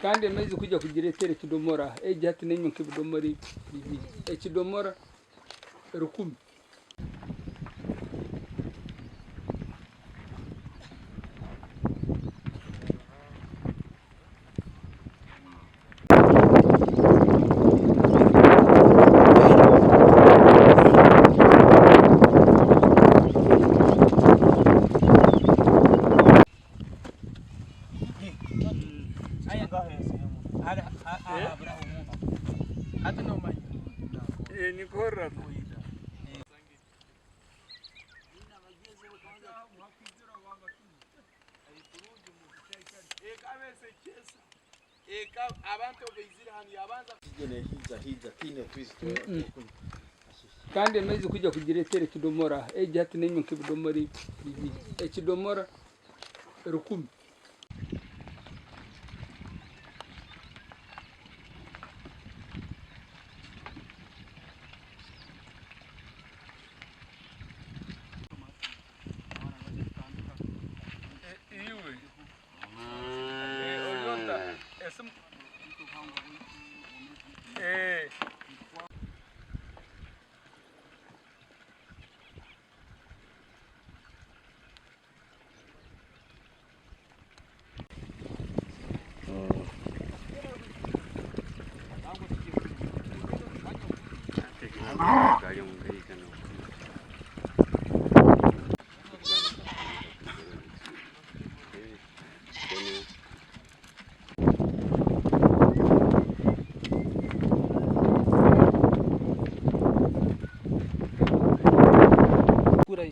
kandi amezi kujya kugiretere kidomora ejati nenyo kidomori ekidomora 10. Ni bora kandi amezi kujya kugiretere kidomora ejati nenyo kidomori ekidomora 10.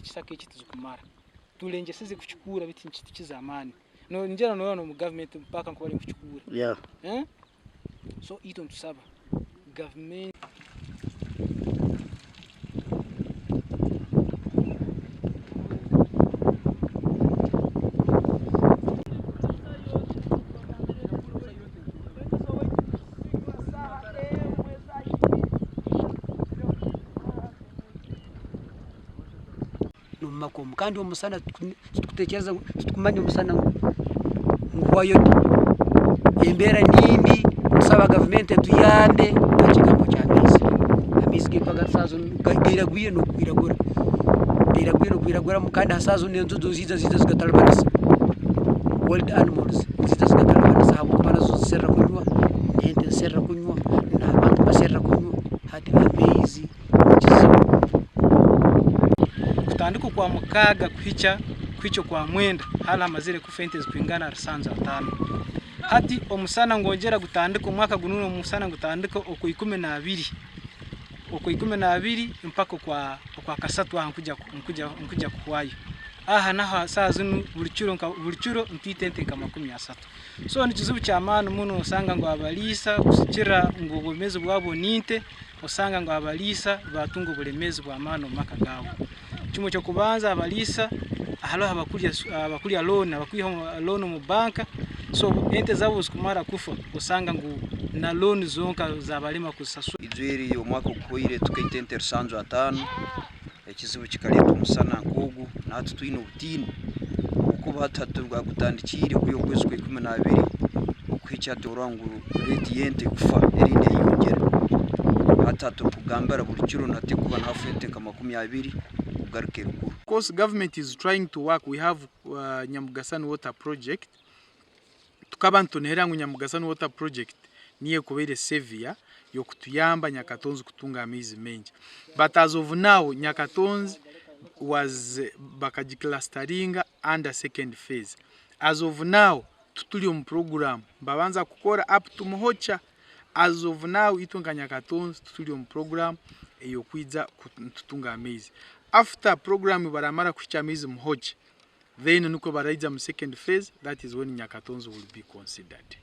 Kisaka ekituzukumara tulenje sizi kuchukura biti nchiti kizamani no njera no mu government mpaka ko bali kuchukura so ito ntusaba government makomo kandi umusana tukutekereza tukumanya umusana ngwayo embera nimbi usaba government tuyambe ikigambo cya amizi gitwaga sazo gairagwiye no kwiragura mukandi hasazo nenzo doziza zigatalabanisa wild animals zigatalabanisa habo kubana serra kunywa nende serra kunywa na abantu baserra kunywa hadi amizi kutandiko kwa mukaga kuhicha kwicho kwa mwenda hala amazire ku fente zikwingana 500 hati omusana ngongera gutandiko mwaka gununo omusana gutandiko oku 12 mpaka kwa kasatu nkujya kuwayo aha naho sazunu bulichuro ntitente kama 13 so ni kizubu cya manu muno usanga ngo abalisa kusikira ngo bomezi bwabo ninte usanga ngo abalisa batungo bulemezi bwa manu maka gawo chimo cyo kubanza abalisa halo abakulya loan mu banka so ente zabo zikumara kufa usanga ngo na loan zonka zabalima kusasu izwiri yo mwaka kuire tukaitente 500 ekizibu kikaleta umusana nkogu natwe twino butini kuba hatatu gutandikire kuyo kwezi kwa 12 ukwicyate uranguru rate yente kufa erinde yongera hatatu kugambara buri kiro nate kuba na fente kama 20 ugaruke rukuru. Of course government is trying to work. We have Nyamugasani water project tukabantu nera Nyamugasani water project niye kubere severe yo kutuyamba Nyakatonzi kutunga amizi menji but as of now Nyakatonzi was bakagiclusteringa under second phase. As of now tutuli mu program babanza kukora up to Muhocha. As of now itunga Nyakatonzi tutuli mu program eyo kwiza kutunga amizi. After program baramara kuchicha amizi Muhocha, then nuko baraiza mu second phase, that is when Nyakatonzi will be considered.